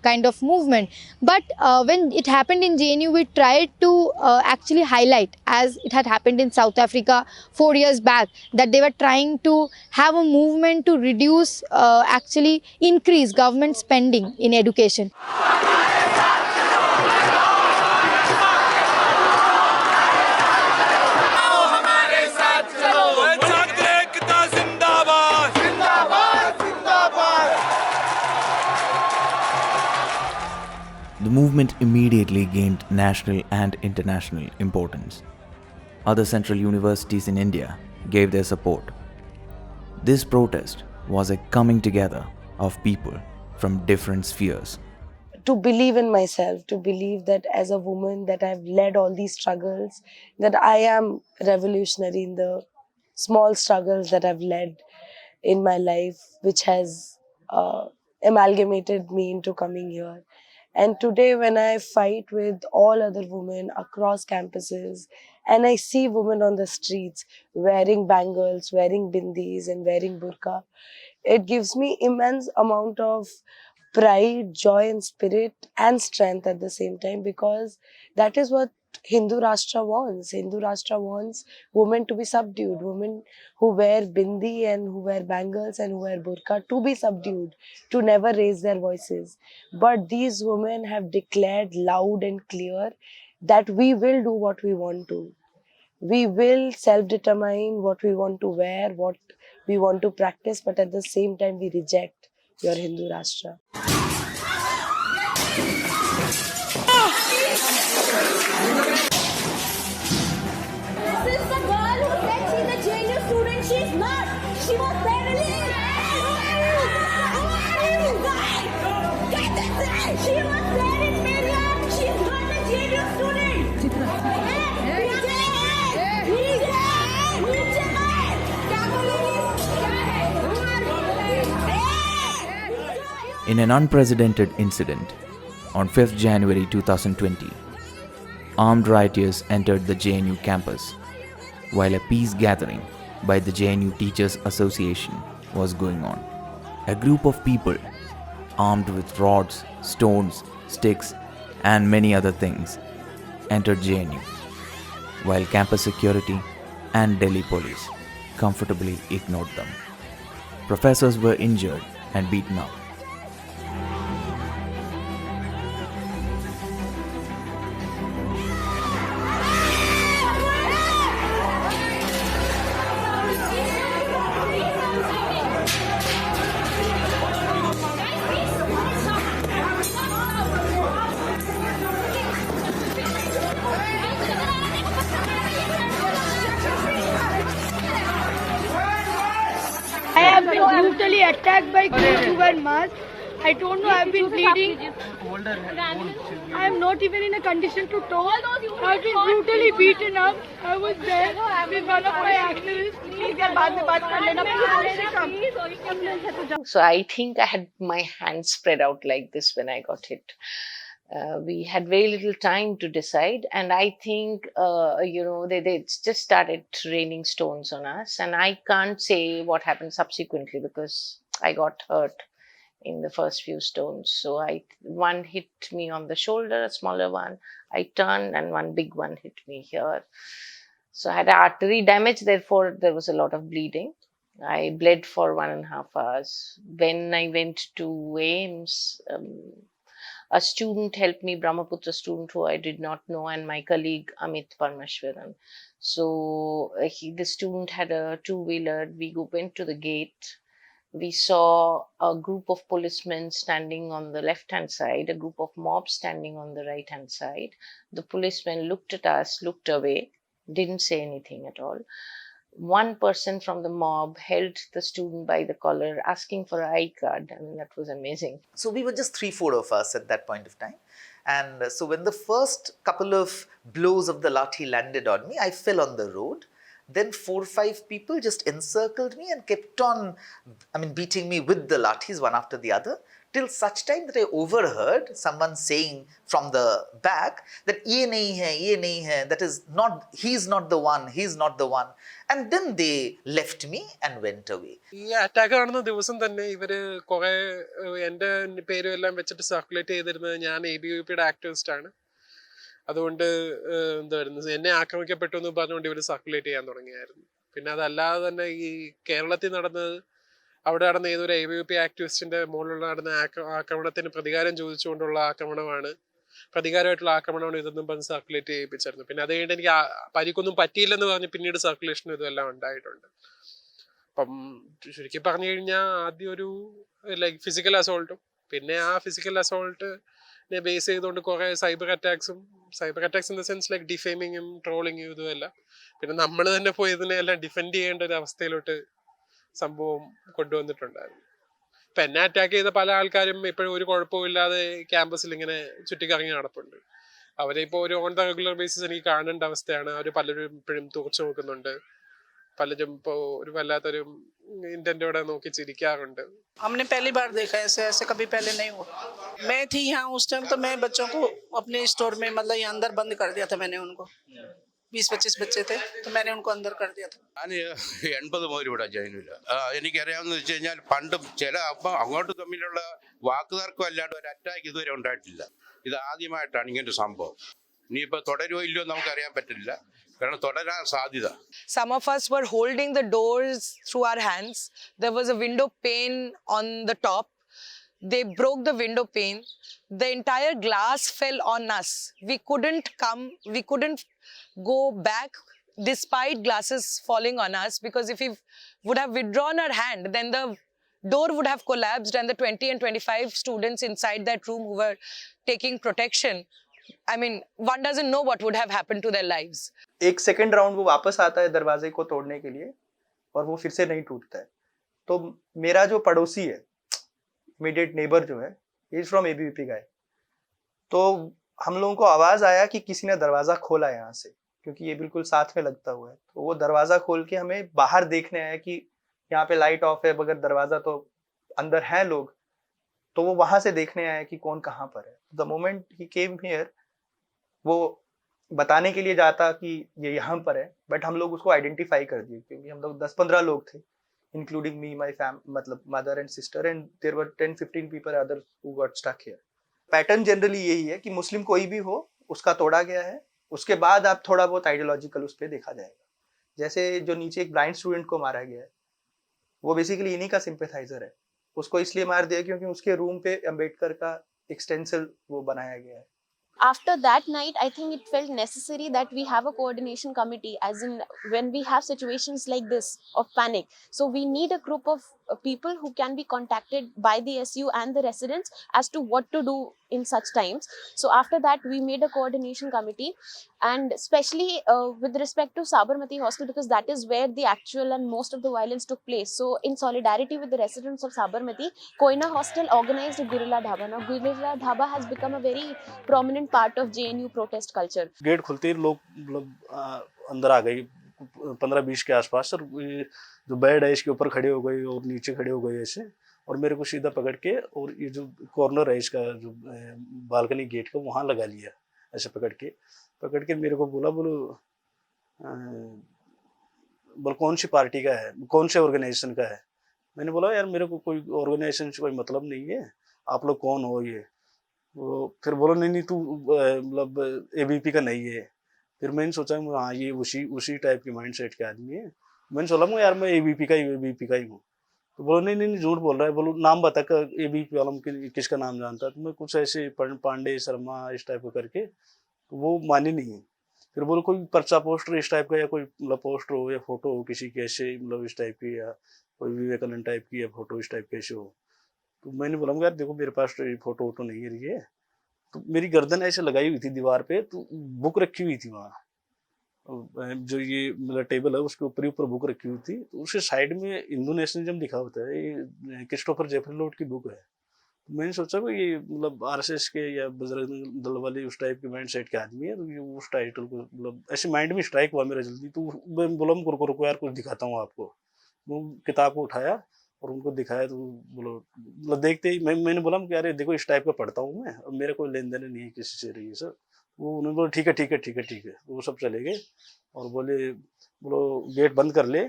kind of movement. But when it happened in JNU, we tried to actually highlight, as it had happened in South Africa 4 years back, that they were trying to have a movement to reduce, actually increase government spending in education. The movement immediately gained national and international importance. Other central universities in India gave their support. This protest was a coming together of people from different spheres. To believe in myself, to believe that as a woman that I've led all these struggles, that I am revolutionary in the small struggles that I've led in my life, which has amalgamated me into coming here. And today, when I fight with all other women across campuses, and I see women on the streets wearing bangles, wearing bindis, and wearing burqa, it gives me immense amount of pride, joy, and spirit and strength at the same time, because that is what Hindu Rashtra wants. Hindu Rashtra wants women to be subdued, women who wear bindi and who wear bangles and who wear burqa to be subdued, to never raise their voices. But these women have declared loud and clear that we will do what we want to. We will self-determine what we want to wear, what we want to practice, but at the same time we reject your Hindu Rashtra. This is the girl who said she's a JNU student. She's not. She was barely. Get this right. She was there in media. She's not a JNU student. In an unprecedented incident, on 5th January 2020, armed rioters entered the JNU campus while a peace gathering by the JNU Teachers Association was going on. A group of people armed with rods, stones, sticks, and many other things entered JNU, while campus security and Delhi police comfortably ignored them. Professors were injured and beaten up. I have been brutally attacked by girls who wear masks. I don't know, I've been bleeding. I am not even in a condition to talk. I've been brutally beaten up. I was there with one of my activists. So I think I had my hands spread out like this when I got hit. We had very little time to decide, and I think they just started raining stones on us, and I can't say what happened subsequently because I got hurt in the first few stones. So one hit me on the shoulder, a smaller one. I turned and one big one hit me here. So I had artery damage, therefore there was a lot of bleeding. I bled for 1.5 hours. When I went to AIMS, a student helped me, Brahmaputra student who I did not know, and my colleague Amit Parmeshwaran. So the student had a two-wheeler. We went to the gate. We saw a group of policemen standing on the left-hand side, a group of mobs standing on the right-hand side. The policemen looked at us, looked away, didn't say anything at all. One person from the mob held the student by the collar, asking for an ID card. I mean, that was amazing. So we were just 3-4 of us at that point of time. And so when the first couple of blows of the lathi landed on me, I fell on the road. Then 4 or 5 people just encircled me and kept on, beating me with the lathis one after the other, till such time that I overheard someone saying from the back that ye nahi hai, that is not, he's not the one. And then they left me and went away. ഈ attack നടന്ന ദിവസം തന്നെ ഇവര് കുറെ എൻ്റെ പേരും എല്ലാം വെച്ചിട്ട് സർക്കുലേറ്റ് ചെയ്തിരുന്നത് ഞാൻ ABVPയുടെ ആക്ടിവിസ്റ്റ് ആണ്. അതുകൊണ്ട് എന്തായിരുന്നു എന്നെ ആക്രമിക്കപ്പെട്ടു എന്ന് പറഞ്ഞുകൊണ്ട് ഇവർ സർക്കുലേറ്റ് ചെയ്യാൻ തുടങ്ങിയായിരുന്നു. പിന്നെ അതല്ലാതെ തന്നെ ഈ കേരളത്തിൽ നടന്നത്, അവിടെ നടന്ന ഏതൊരു ABVP ആക്ടിവിസ്റ്റിന്റെ മുകളിലുള്ള നടന്ന ആക്രമണത്തിന് പ്രതികാരം ചോദിച്ചുകൊണ്ടുള്ള പ്രതികാരമായിട്ടുള്ള ആക്രമണമാണ് ഇതൊന്നും പറഞ്ഞ് സർക്കുലേറ്റ് ചെയ്യിപ്പിച്ചായിരുന്നു. പിന്നെ അത് കഴിഞ്ഞിട്ട് എനിക്ക് പരിക്കൊന്നും പറ്റിയില്ലെന്ന് പറഞ്ഞ് പിന്നീട് സർക്കുലേഷനും ഇതെല്ലാം ഉണ്ടായിട്ടുണ്ട്. അപ്പം ചുരുക്കി പറഞ്ഞു കഴിഞ്ഞാൽ ആദ്യം ഒരു ഫിസിക്കൽ അസോൾട്ടും, പിന്നെ ആ ഫിസിക്കൽ അസോൾട്ടിനെ ബേസ് ചെയ്തുകൊണ്ട് കുറെ cyber attacks in the sense ഡിഫേമിങ്ങും ട്രോളിങ്ങും ഇതുമല്ല. പിന്നെ നമ്മൾ തന്നെ പോയി ഇതിനെല്ലാം ഡിഫെൻഡ് ചെയ്യേണ്ട ഒരു അവസ്ഥയിലോട്ട് സംഭവം കൊണ്ടുവന്നിട്ടുണ്ടായിരുന്നു. ഇപ്പം എന്നെ അറ്റാക്ക് ചെയ്ത പല ആൾക്കാരും ഇപ്പോഴും ഒരു കുഴപ്പമില്ലാതെ ക്യാമ്പസിൽ ഇങ്ങനെ ചുറ്റിക്കറങ്ങി നടപ്പുണ്ട്. അവരെ ഇപ്പോൾ ഒരു ഓൺ ദ റെഗുലർ ബേസിസ് എനിക്ക് കാണേണ്ട അവസ്ഥയാണ്. അവർ പലരും ഇപ്പോഴും തുറച്ചു നോക്കുന്നുണ്ട്. പലരും ഇപ്പോൾ ഒരു വല്ലാത്തൊരു ഇന്റന്റോടെ നോക്കി ചിരിക്കാറുണ്ട്. हमने पहली बार देखा है ऐसे, ऐसे कभी पहले नहीं हुआ. मैं थी यहाँ उस टाइम, तो मैं बच्चों को अपने स्टोर में मतलब यहाँ अंदर बंद कर दिया था मैंने उनको. 20-25 बच्चे थे, तो मैंने उनको अंदर कर दिया था. ഞാൻ 80 മുതൽ ഇവിടെ ജൈനില്ല. എനിക്കറിയാമെന്ന് വെച്ച് കഴിഞ്ഞാൽ പണ്ടും ചില അപ്പം അങ്ങോട്ട് തമ്മിലുള്ള വാക്കുതർക്കം അല്ലാണ്ട് ഒരു അറ്റാക്ക് ഇതുവരെ ഉണ്ടായിട്ടില്ല. ഇത് ആദ്യമായിട്ടാണ് ഇങ്ങനൊരു സംഭവം. ഇനിയിപ്പോൾ തുടരുമോ ഇല്ലയോ നമുക്കറിയാൻ പറ്റില്ല, കാരണം തുടരാൻ സാധ്യത. Some of us were holding the doors through our hands. There was a window pane on the top. They broke the window pane. The entire glass fell on us. We couldn't go back despite glasses falling on us, because if we would have withdrawn our hand, then the door would have collapsed and the 20 and 25 students inside that room who were taking protection, I mean, one doesn't know what would have happened to their lives. एक second round वो वापस आता है दरवाजे को तोड़ने के लिए और वो फिर से नहीं टूटता है. तो मेरा जो पड़ोसी है, इमीडिएट नेबर जो है, इज फ्रॉम एबीवीपी गाय. तो हम लोगों को आवाज आया कि किसी ने दरवाजा खोला यहाँ से, क्योंकि ये बिल्कुल साथ में लगता हुआ है. तो वो दरवाजा खोल के हमें बाहर देखने आया कि यहाँ पे लाइट ऑफ है, बगैर दरवाजा तो अंदर हैं लोग. तो वो वहां से देखने आया कि कौन कहाँ पर है. The moment he came here, वो बताने के लिए जाता कि ये यहाँ पर है, बट हम लोग उसको आइडेंटिफाई कर दिए, क्योंकि हम लोग 10-15 लोग थे, इंक्लूडिंग मी, माय मतलब mother and sister, and there were 10-15 people other who got stuck here. Pattern generally यही है कि मुस्लिम कोई भी हो, उसका तोड़ा गया है, उसके बाद आप थोड़ा बहुत आइडियोलॉजिकल उस पर देखा जाएगा. जैसे जो नीचे एक ब्लाइंड स्टूडेंट को मारा गया है, वो बेसिकली इन्हीं का सिंपैथाइजर है. उसको इसलिए मार दिया क्योंकि उसके रूम पे अम्बेडकर का एक्सटेंसिल वो बनाया गया है. After that night, I think it felt necessary that we have a coordination committee, as in when we have situations like this of panic. So we need a group of people who can be contacted by the SU and the residents as to what to do in such times. So after that, we made a coordination committee, and especially with respect to Sabarmati Hostel, because that is where the actual and most of the violence took place. So in solidarity with the residents of Sabarmati, Koina Hostel organized a guerrilla dhaba. Now guerrilla dhaba has become a very prominent part of JNU protest culture. Gate खुलते ही लोग मतलब अंदर आ गए 15-20 के आसपास, और जो बेड है इसके ऊपर खड़े हो गए और नीचे खड़े हो गए ऐसे, और मेरे को सीधा पकड़ के, और ये जो कॉर्नर है इसका जो बालकनी गेट का, वहाँ लगा लिया ऐसे पकड़ के मेरे को बोलो कौन सी पार्टी का है, कौन से ऑर्गेनाइजेशन का है. मैंने बोला यार मेरे को कोई ऑर्गेनाइजेशन से कोई मतलब नहीं है, आप लोग कौन हो ये. वो फिर बोलो नहीं तू मतलब एबीपी का नहीं है. फिर मैंने सोचा हाँ ये उसी टाइप के माइंड सेट के आदमी है. मैंने सोचा यार मैं एबीपी का ही हूँ. तो बोलो नहीं झूठ बोल रहा है. बोलो नाम बता कर एबीपी वालों किसका नाम जानता है. तो मैं कुछ ऐसे पांडे शर्मा इस टाइप का करके, तो वो मानी नहीं. फिर बोलो कोई पर्चा पोस्टर इस टाइप का, या कोई मतलब पोस्टर हो या फोटो हो किसी की ऐसे मतलब इस टाइप की, या कोई विवेकानंद टाइप की या फोटो इस टाइप कैसे हो. तो मैंने बोला यार देखो मेरे पास तो फोटो वोटो नहीं है ये. तो मेरी गर्दन ऐसे लगाई हुई थी दीवार पे, तो बुक रखी हुई थी वहाँ, जो ये मतलब टेबल है उसके ऊपर बुक रखी हुई थी. तो उसके साइड में हिंदू नेशनलिज्म लिखा होता है, ये क्रिस्टोफर जेफरलोट की बुक है. तो मैंने सोचा कि ये मतलब आरएसएस के या बजरंग दल वाले उस टाइप के माइंड सेट के आदमी है, तो ये उस टाइटल को मतलब ऐसे माइंड में स्ट्राइक हुआ मेरा जल्दी. तो मैं बोला रुको यार कुछ दिखाता हूँ आपको. वो किताब को उठाया और उनको दिखाया. तो बोलो मतलब देखते ही मैंने बोला कि यार देखो इस टाइप का पढ़ता हूँ मैं, और मेरा कोई लेन देन नहीं है किसी से रही है सर. वो उन्होंने बोला ठीक है. वो सब चले गए और बोलो गेट बंद कर ले,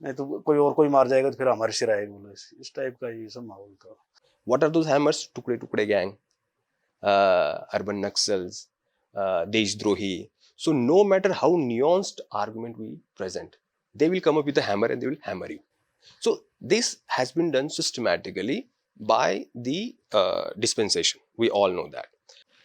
नहीं तो कोई मार जाएगा तो फिर हमारे सिर आएगा. बोलो इस टाइप का ये सब माहौल था. What are those hammers? Tukde gang, urban Naxals, Deshdrahi. So no matter how nuanced argument we present, they will come up with a hammer and they will hammer you. So this has been done systematically by the dispensation. We all know that.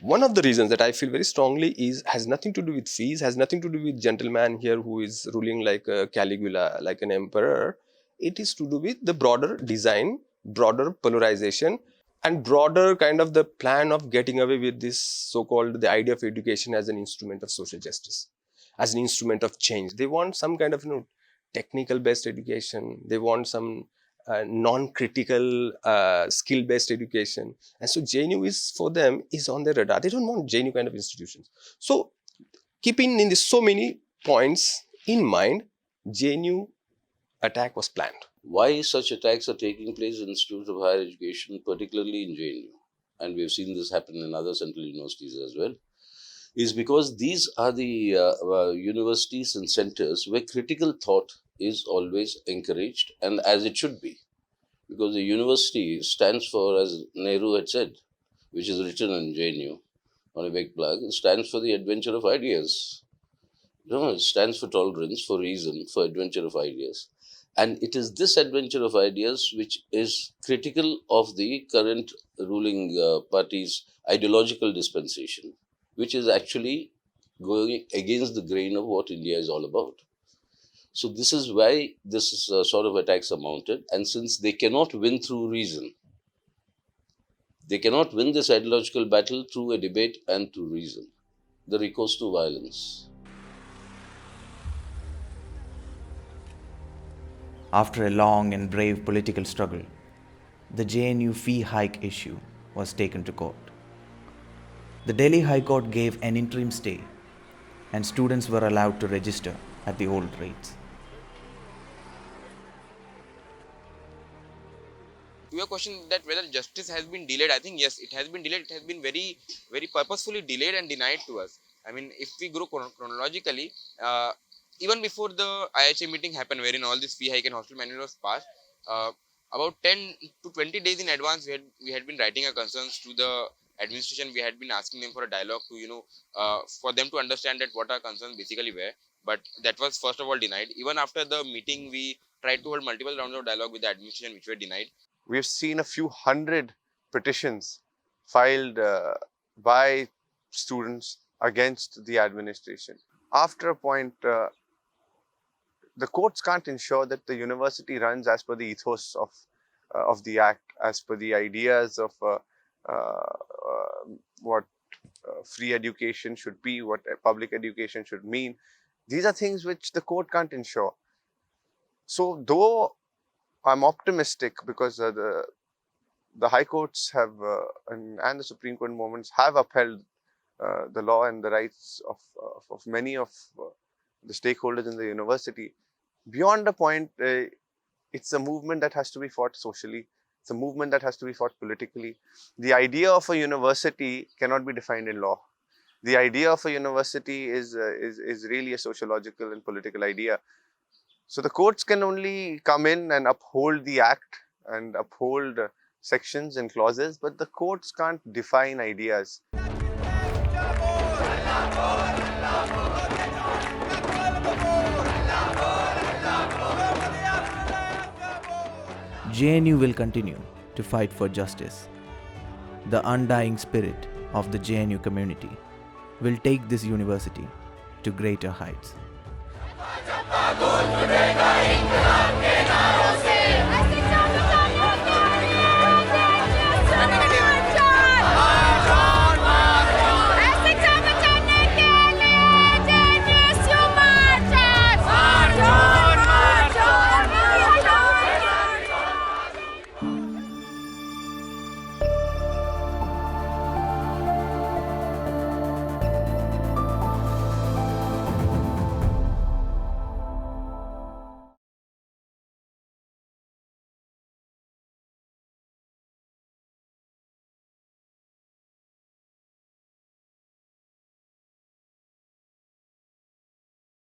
One of the reasons that I feel very strongly has nothing to do with fees, has nothing to do with gentleman here who is ruling like Caligula, like an emperor. It is to do with the broader design, broader polarization, and broader kind of the plan of getting away with this so-called the idea of education as an instrument of social justice, as an instrument of change. They want some kind of technical based education. They want some non-critical skill-based education, and so JNU is for them is on their radar. They don't want JNU kind of institutions. So keeping in this so many points in mind, JNU attack was planned. Why such attacks are taking place in institutes of higher education, particularly in JNU, and we have seen this happen in other central universities as well, is because these are the universities and centers where critical thought is always encouraged, and as it should be. Because the university stands for, as Nehru had said, which is written in JNU on a big plug, it stands for the adventure of ideas. No, it stands for tolerance, for reason, for adventure of ideas. And it is this adventure of ideas which is critical of the current ruling party's ideological dispensation, which is actually going against the grain of what India is all about. So this is why this sort of attacks are mounted. And since they cannot win through reason, they cannot win this ideological battle through a debate and through reason, the recourse to violence. After a long and brave political struggle, the JNU fee hike issue was taken to court. The Delhi High Court gave an interim stay, and students were allowed to register at the old rates. To your question that whether justice has been delayed, I think yes, it has been delayed. It has been very, very purposefully delayed and denied to us. I mean, if we go chronologically, even before the IHA meeting happened, wherein all this fee hike and hostel manual was passed, about 10 to 20 days in advance, we had been writing our concerns to the administration. We had been asking them for a dialogue to, for them to understand that what our concerns basically were. But that was first of all denied. Even after the meeting, we tried to hold multiple rounds of dialogue with the administration, which were denied. We've seen a few hundred petitions filed by students against the administration. After a point, the courts can't ensure that the university runs as per the ethos of the act, as per the ideas of what free education should be, what public education should mean. These are things which the court can't ensure. So though I'm optimistic because the high courts have and the Supreme Court moments have upheld the law and the rights of many of the stakeholders in the university. Beyond a point, it's a movement that has to be fought socially. It's a movement that has to be fought politically. The idea of a university cannot be defined in law. The idea of a university is really a sociological and political idea. So the courts can only come in and uphold the act and uphold sections and clauses, but the courts can't define ideas. JNU will continue to fight for justice. The undying spirit of the JNU community will take this university to greater heights.